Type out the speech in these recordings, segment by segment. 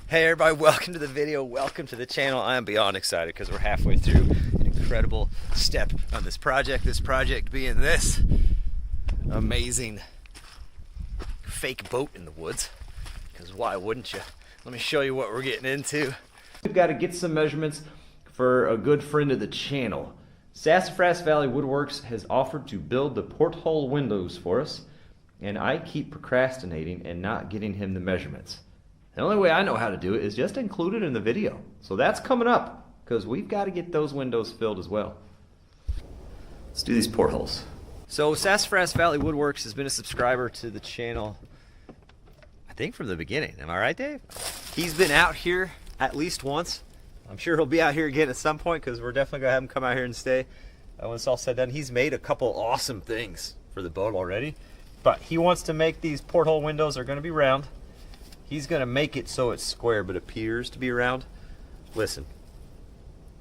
Hey everybody, welcome to the video, welcome to the channel. I am beyond excited because we're halfway through an incredible step on this project being this amazing fake boat in the woods, because why wouldn't you? Let me show you what we're getting into. We've got to get some measurements for a good friend of the channel. Sassafras Valley Woodworks has offered to build the porthole windows for us, and I keep procrastinating and not getting him the measurements. The only way I know how to do it is just include it in the video. So that's coming up, because we've got to get those windows filled as well. Let's do these portholes. So Sassafras Valley Woodworks has been a subscriber to the channel, I think from the beginning. Am I right, Dave? He's been out here at least once. I'm sure he'll be out here again at some point, because we're definitely going to have him come out here and stay when it's all said and done. He's made a couple awesome things for the boat already, but he wants to make these porthole windows. They're going to be round. He's going to make it so it's square but appears to be round. Listen,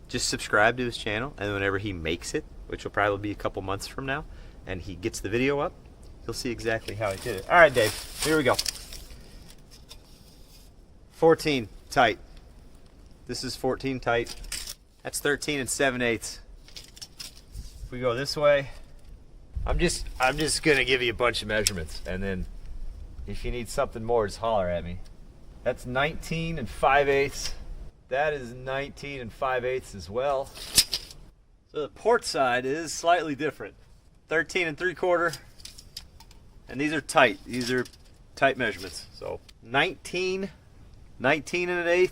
just subscribe to his channel, and whenever he makes it, which will probably be a couple months from now, and he gets the video up, you'll see exactly how he did it. All right, Dave, here we go. 14 tight. This is 14 tight. That's 13 7/8. If we go this way, I'm just going to give you a bunch of measurements, and then if you need something more, just holler at me. That's 19 5/8. That is 19 5/8 as well. So the port side is slightly different. 13 3/4. And these are tight. These are tight measurements. So 19 1/8,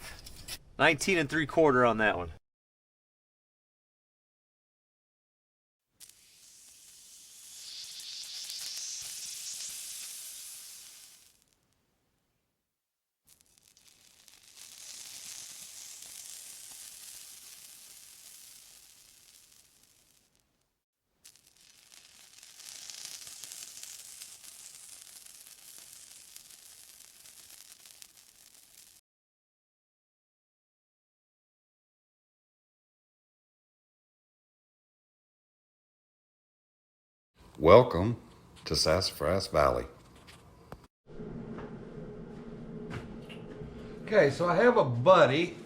19 3/4 on that one. Welcome to Sassafras Valley. Okay, so I have a buddy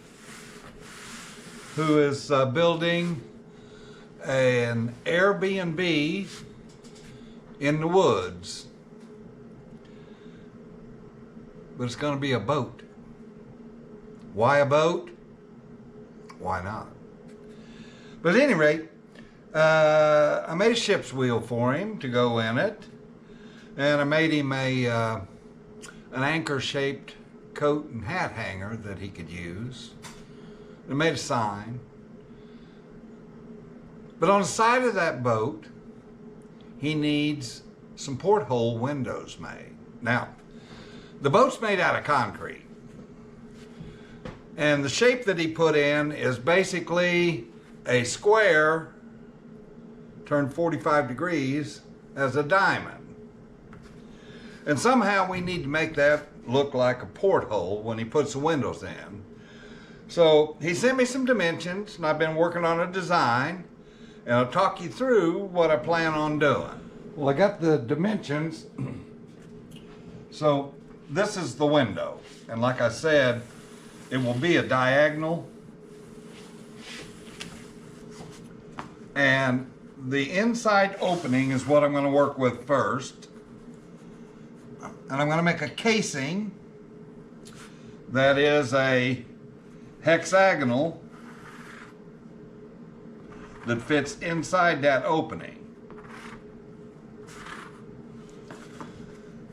who is building an Airbnb in the woods, but it's going to be a boat. Why a boat? Why not? But at any rate, I made a ship's wheel for him to go in it, and I made him an anchor-shaped coat and hat hanger that he could use. I made a sign. But on the side of that boat, he needs some porthole windows made. Now, the boat's made out of concrete, and the shape that he put in is basically a square turned 45 degrees as a diamond. And somehow we need to make that look like a porthole when he puts the windows in. So he sent me some dimensions, and I've been working on a design, and I'll talk you through what I plan on doing. Well, I got the dimensions. So this is the window, and like I said, it will be a diagonal, and the inside opening is what I'm going to work with first. And I'm going to make a casing that is a hexagonal that fits inside that opening.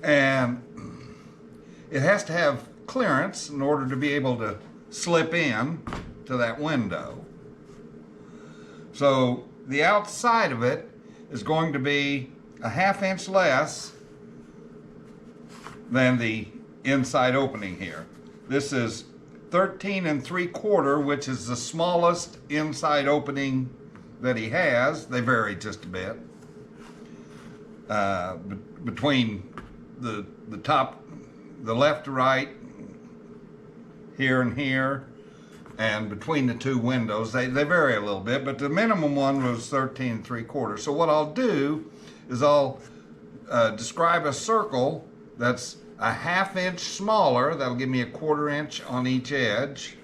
And it has to have clearance in order to be able to slip in to that window. So the outside of it is going to be a 1/2 inch less than the inside opening here. This is 13 3/4, which is the smallest inside opening that he has. They vary just a bit between the top, the left to right, here and here, and between the two windows. They vary a little bit, but the minimum one was 13 3/4. So what I'll do is I'll describe a circle that's a 1/2 inch smaller. That'll give me a 1/4 inch on each edge.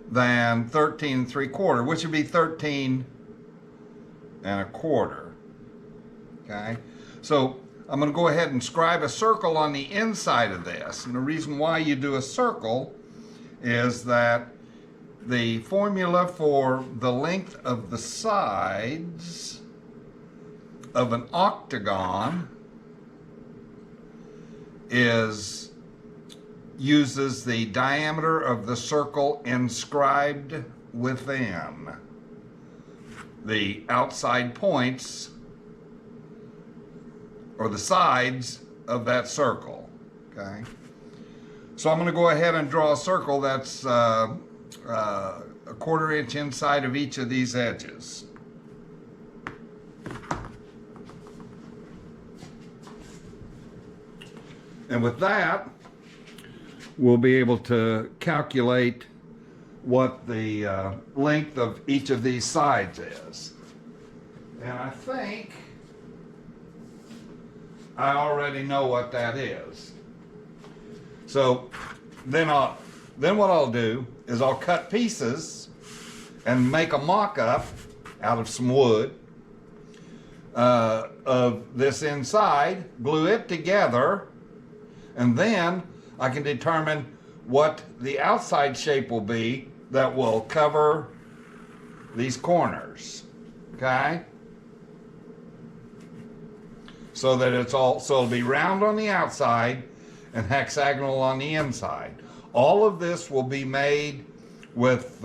Than 13 3/4, which would be 13 1/4. Okay, so I'm going to go ahead and scribe a circle on the inside of this. And the reason why you do a circle is that the formula for the length of the sides of an octagon uses the diameter of the circle inscribed within the outside points or the sides of that circle. Okay, so I'm going to go ahead and draw a circle that's a 1/4 inch inside of each of these edges. And with that, we'll be able to calculate what the length of each of these sides is. And I think I already know what that is. So then what I'll do is I'll cut pieces and make a mock-up out of some wood of this inside, glue it together, and then I can determine what the outside shape will be that will cover these corners. Okay? So that it'll be round on the outside and hexagonal on the inside. All of this will be made with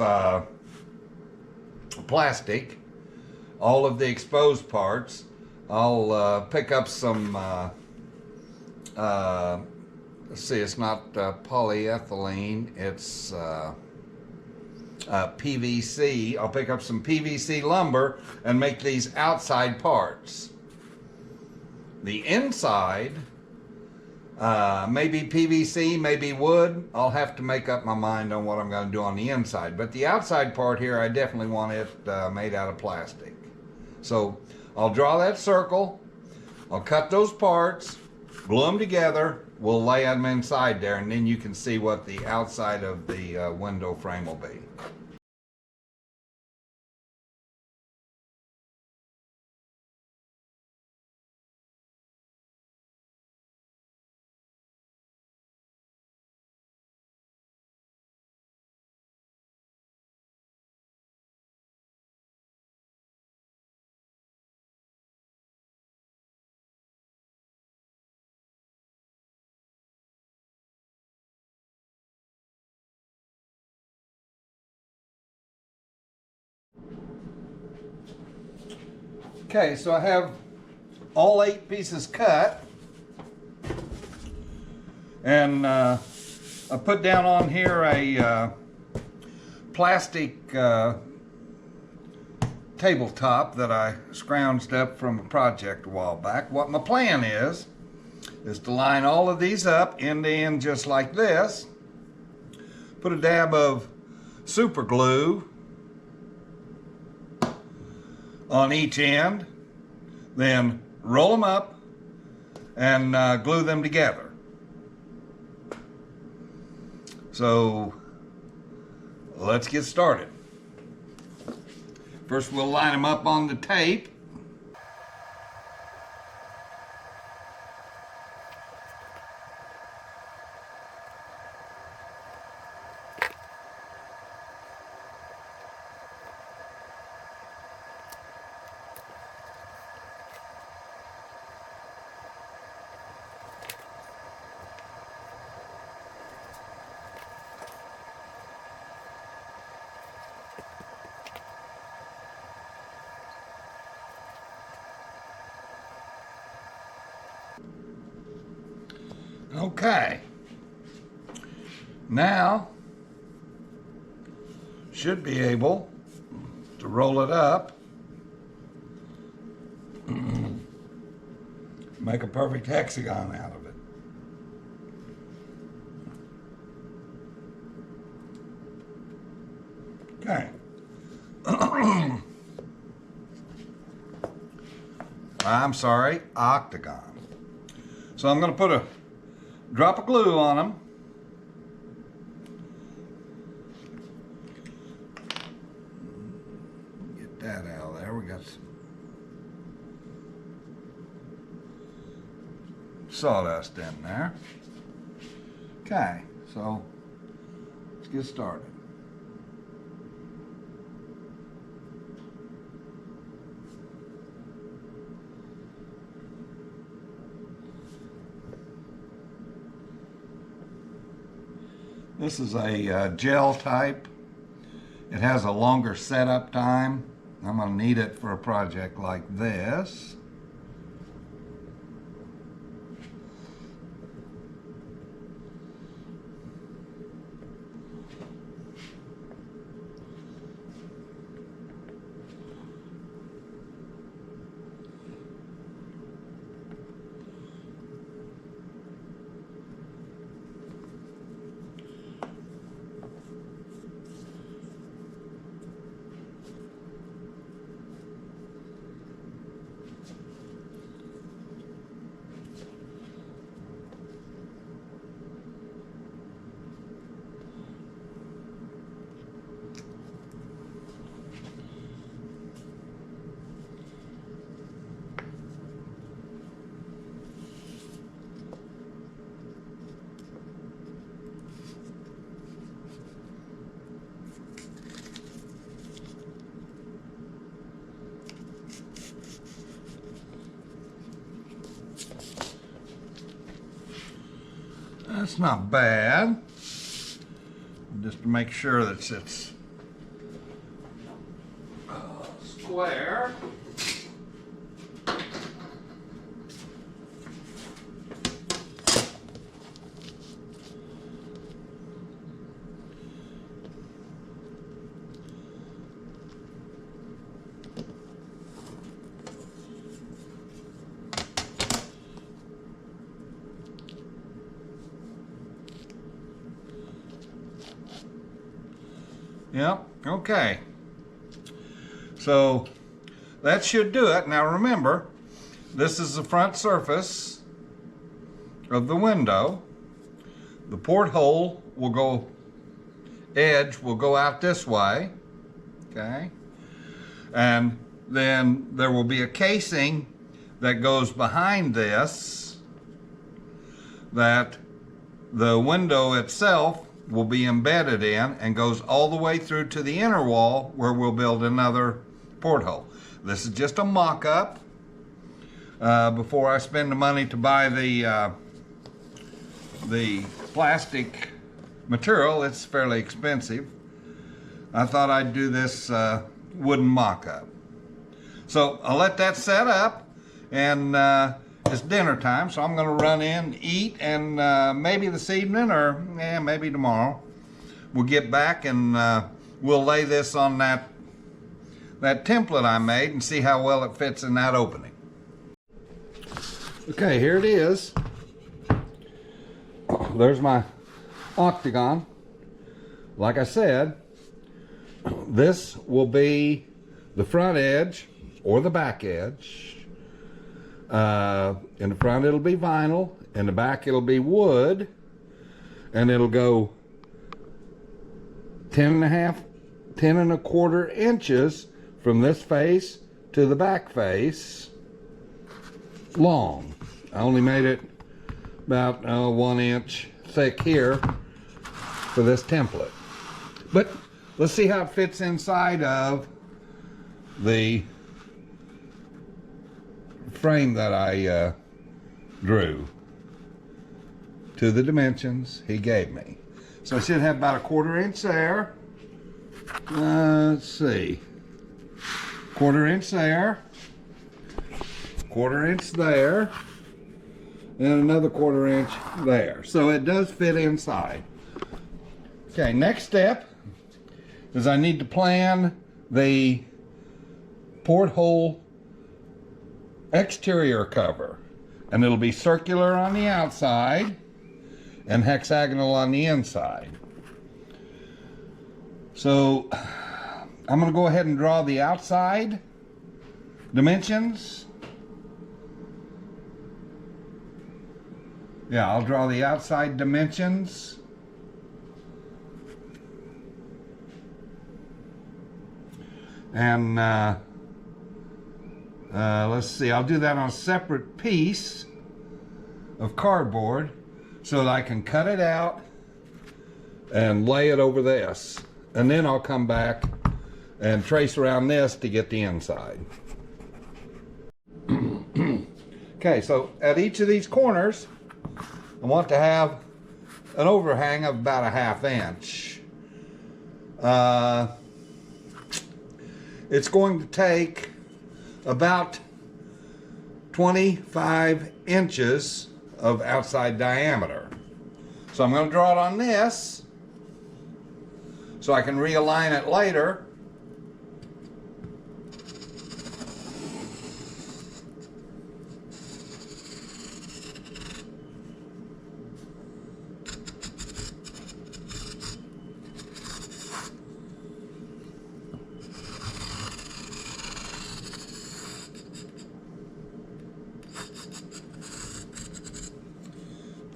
plastic, all of the exposed parts. I'll pick up some let's see, it's not polyethylene, it's PVC. I'll pick up some PVC lumber and make these outside parts. The inside, maybe PVC, maybe wood. I'll have to make up my mind on what I'm going to do on the inside. But the outside part here, I definitely want it made out of plastic. So I'll draw that circle. I'll cut those parts, glue them together. We'll lay them inside there, and then you can see what the outside of the window frame will be. Okay, so I have all 8 pieces cut, and I put down on here a plastic tabletop that I scrounged up from a project a while back. What my plan is to line all of these up end to end just like this, put a dab of super glue on each end, then roll them up and glue them together. So let's get started. First we'll line them up on the tape. Okay, now should be able to roll it up, make a perfect hexagon out of it. Okay. I'm sorry, octagon. So I'm going to put a drop of glue on them. Get that out of there. We got some sawdust in there. Okay, so let's get started. This is a gel type. It has a longer setup time. I'm going to need it for a project like this. That's not bad. Just to make sure that it's square. Yep, okay. So that should do it. Now remember, this is the front surface of the window. The porthole will go, edge will go out this way, okay? And then there will be a casing that goes behind this that the window itself will be embedded in and goes all the way through to the inner wall where we'll build another porthole. This is just a mock-up before I spend the money to buy the plastic material. It's fairly expensive. I thought I'd do this wooden mock-up. So I'll let that set up, and it's dinner time, so I'm going to run in, eat, and maybe this evening or maybe tomorrow we'll get back and we'll lay this on that template I made and see how well it fits in that opening. Okay, here it is. There's my octagon. Like I said, this will be the front edge or the back edge. In the front it'll be vinyl, in the back it'll be wood, and it'll go 10 and a quarter inches from this face to the back face long. I only made it about 1 inch thick here for this template. But let's see how it fits inside of the frame that I drew to the dimensions he gave me. So I should have about a 1/4 inch there. Let's see. 1/4 inch there. 1/4 inch there. And another 1/4 inch there. So it does fit inside. Okay, next step is I need to plan the porthole exterior cover, and it'll be circular on the outside and hexagonal on the inside. So I'm going to go ahead and draw the outside dimensions. Yeah, I'll draw the outside dimensions. And let's see, I'll do that on a separate piece of cardboard so that I can cut it out and lay it over this. And then I'll come back and trace around this to get the inside. Okay, so at each of these corners, I want to have an overhang of about a 1/2 inch. It's going to take about 25 inches of outside diameter. So I'm going to draw it on this so I can realign it later.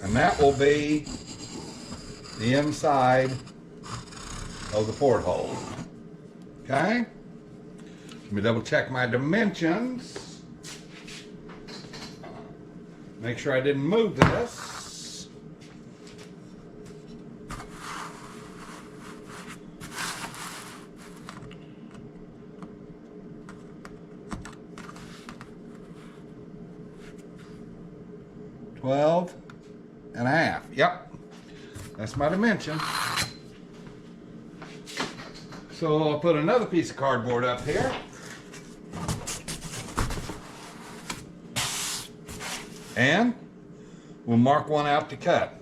And that will be the inside of the porthole. Okay? Let me double check my dimensions. Make sure I didn't move this. $12.5. Yep, that's my dimension. So I'll put another piece of cardboard up here. And we'll mark one out to cut.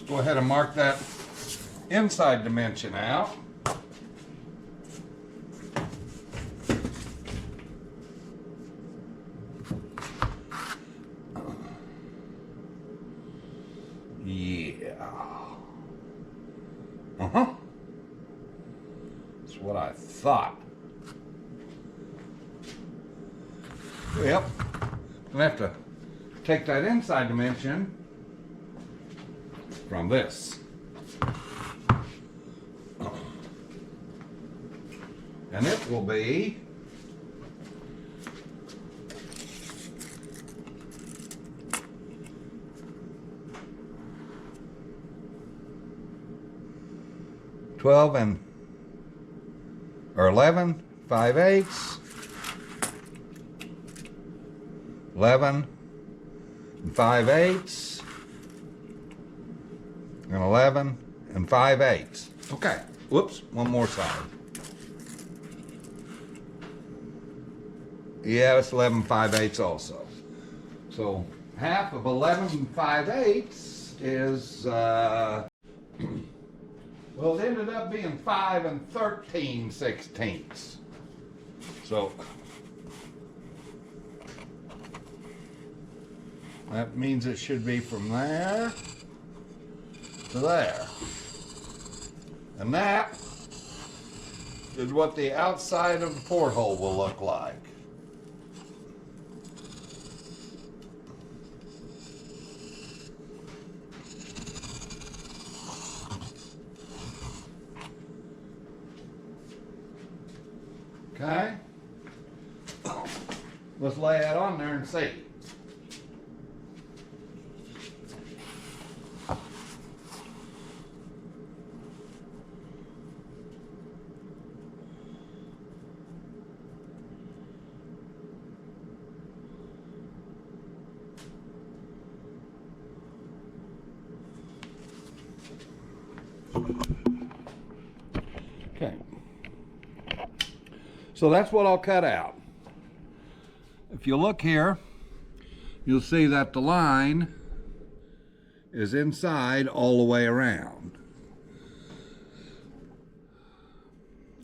Go ahead and mark that inside dimension out. Yeah. Uh-huh. That's what I thought. Yep. I'm gonna have to take that inside dimension from this. And it will be $12 and 11 5/8, 11 and 5/8, and 11 and 5/8. Okay, whoops, one more side. Yeah, that's 11 5/8 also. So half of 11 5/8 is, well, it ended up being 5 13/16. So that means it should be from there to there. And that is what the outside of the porthole will look like. Okay? Let's lay that on there and see. Okay. So that's what I'll cut out. If you look here, you'll see that the line is inside all the way around.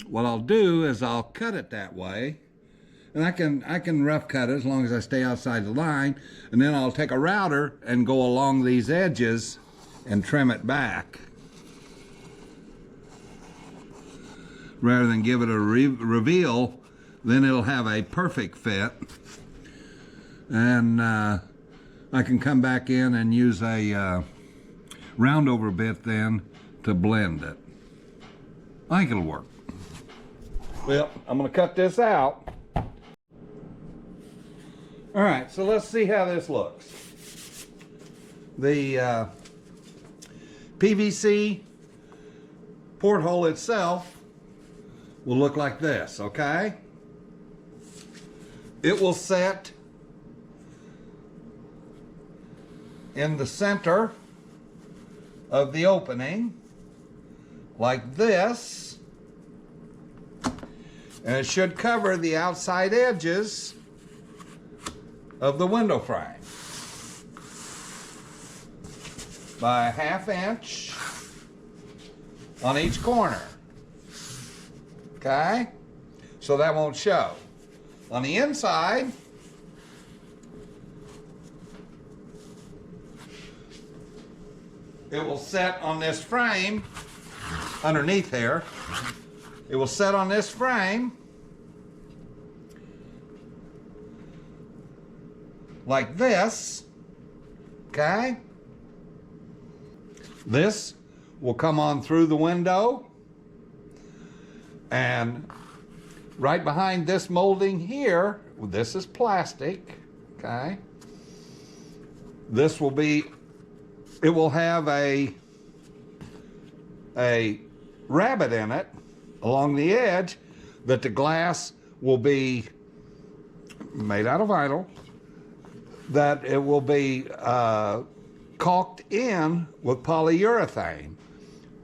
what I'll do is I'll cut it that way, and I can rough cut it as long as I stay outside the line, and then I'll take a router and go along these edges and trim it back rather than give it a reveal. Then it'll have a perfect fit, and I can come back in and use a round over bit then to blend it. I think it'll work. Well, I'm going to cut this out. All right, so let's see how this looks. The PVC porthole itself will look like this, okay? It will set in the center of the opening like this, and it should cover the outside edges of the window frame by a 1/2 inch on each corner. Okay? So that won't show. On the inside, it will set on this frame underneath here. It will set on this frame like this. Okay? This will come on through the window, and right behind this molding here, this is plastic, okay? This will be, it will have a rabbet in it along the edge that the glass will be made out of vinyl, that it will be caulked in with polyurethane,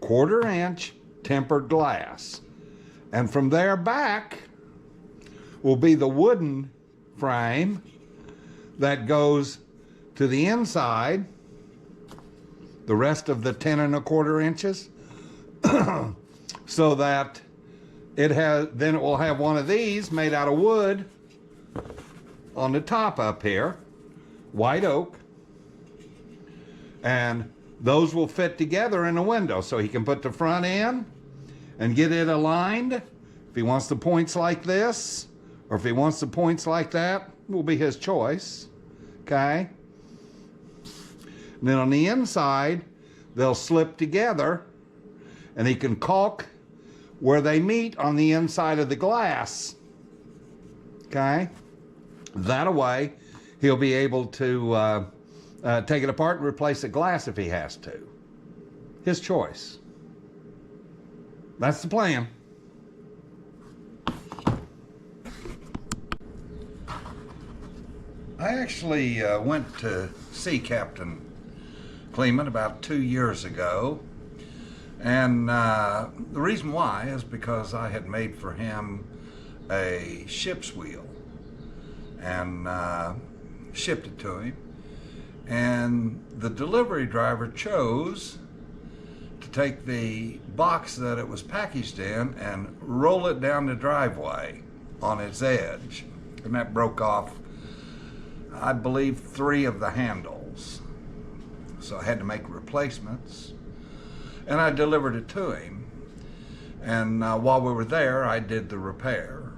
1/4 inch tempered glass. And from there back will be the wooden frame that goes to the inside, the rest of the 10 1/4 inches, so that then it will have one of these made out of wood on the top up here, white oak, and those will fit together in the window, so he can put the front in and get it aligned. If he wants the points like this, or if he wants the points like that, will be his choice, okay? And then on the inside, they'll slip together, and he can caulk where they meet on the inside of the glass, okay? That way, he'll be able to take it apart and replace the glass if he has to. His choice. That's the plan. I actually went to see Captain Kleeman about 2 years ago, and the reason why is because I had made for him a ship's wheel and shipped it to him, and the delivery driver chose to take the box that it was packaged in and roll it down the driveway on its edge, and that broke off, I believe, 3 of the handles. So I had to make replacements, and I delivered it to him, and while we were there I did the repair.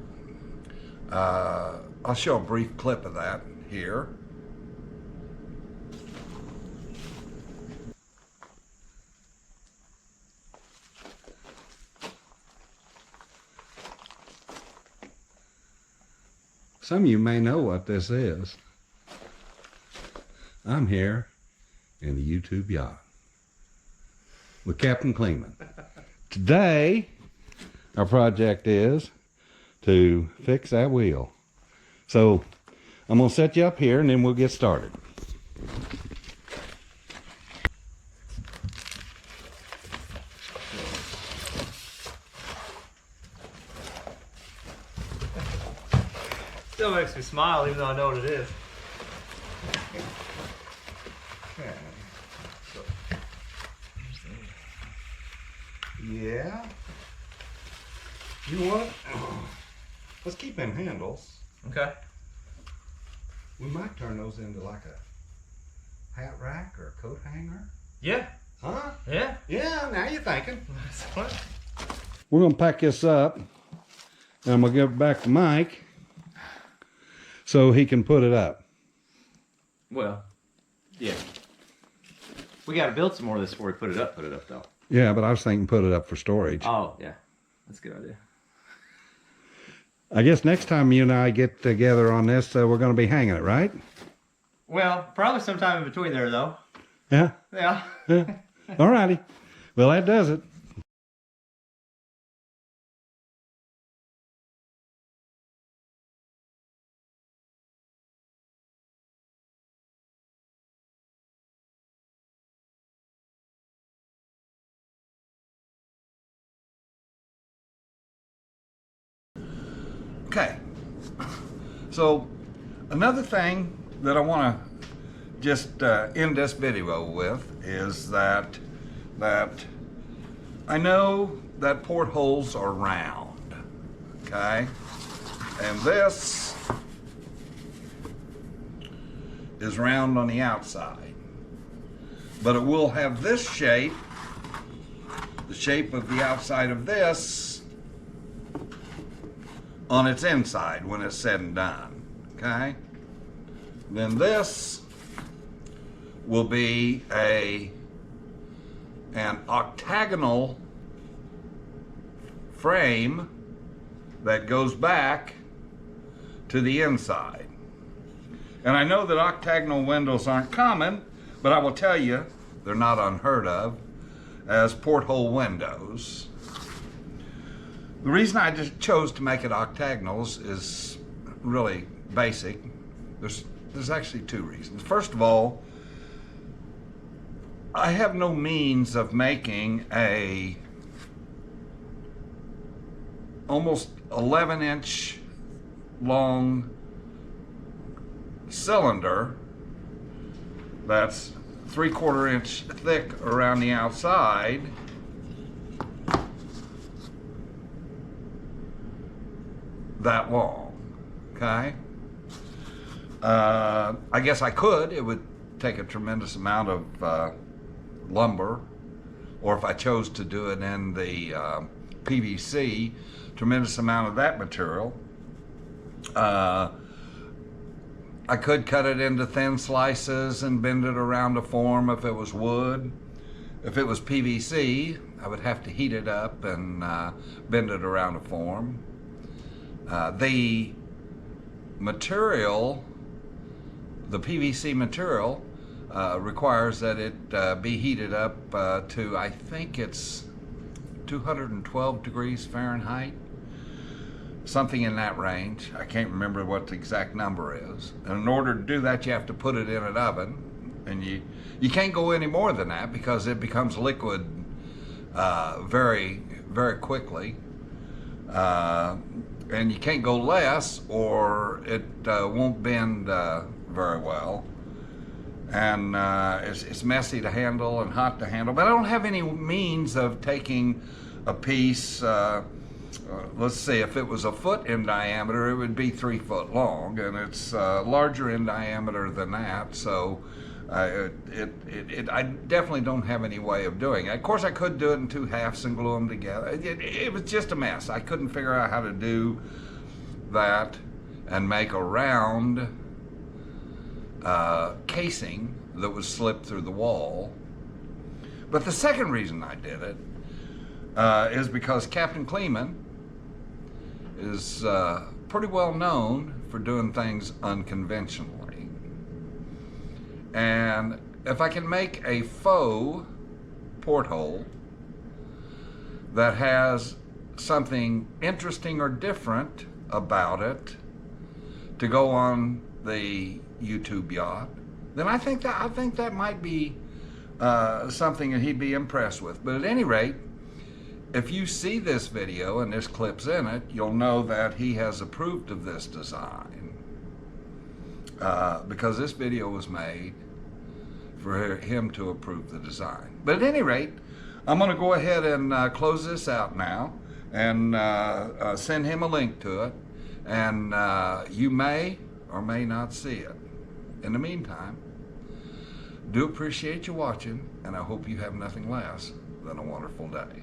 I'll show a brief clip of that here. Some of you may know what this is. I'm here in the YouTube yacht with Captain Kleeman. Today, our project is to fix that wheel. So, I'm going to set you up here and then we'll get started. Still makes me smile even though I know what it is. Yeah. You know what? Let's keep them handles. Okay. We might turn those into like a hat rack or a coat hanger. Yeah. Huh? Yeah. Yeah, now you're thinking. That's fun. We're gonna pack this up and I'm gonna give it back to Mike so he can put it up. Well, yeah. We got to build some more of this before we put it up though. Yeah, but I was thinking put it up for storage. Oh, yeah. That's a good idea. I guess next time you and I get together on this, we're gonna be hanging it, right? Well, probably sometime in between there though. Yeah? Yeah. Yeah. All righty. Well, that does it. Okay, so another thing that I want to just end this video with is that I know that portholes are round, okay, and this is round on the outside, but it will have this shape, the shape of the outside of this, on its inside when it's said and done, okay? Then this will be an octagonal frame that goes back to the inside. And I know that octagonal windows aren't common, but I will tell you, they're not unheard of as porthole windows. The reason I just chose to make it octagonals is really basic. There's actually two reasons. First of all, I have no means of making a almost 11-inch long cylinder that's 3/4 inch thick around the outside that long, okay? I guess I could. It would take a tremendous amount of lumber, or if I chose to do it in the PVC, tremendous amount of that material. I could cut it into thin slices and bend it around to form if it was wood. If it was PVC, I would have to heat it up and bend it around to form. The material, the PVC material, requires that it be heated up to, I think it's 212 degrees Fahrenheit, something in that range. I can't remember what the exact number is. And in order to do that, you have to put it in an oven, and you can't go any more than that because it becomes liquid very, very quickly. And you can't go less or it won't bend very well. And it's messy to handle and hot to handle, but I don't have any means of taking a piece, let's see, if it was 1 foot in diameter, it would be 3 foot long, and it's larger in diameter than that, so I definitely don't have any way of doing it. Of course, I could do it in 2 halves and glue them together. It was just a mess. I couldn't figure out how to do that and make a round casing that would slip through the wall. But the second reason I did it is because Captain Kleeman is pretty well known for doing things unconventionally. And if I can make a faux porthole that has something interesting or different about it to go on the YouTube yacht, then I think that might be something that he'd be impressed with. But at any rate, if you see this video and this clip's in it, you'll know that he has approved of this design because this video was made for him to approve the design. But at any rate, I'm going to go ahead and close this out now, and send him a link to it, and you may or may not see it. In the meantime, do appreciate you watching, and I hope you have nothing less than a wonderful day.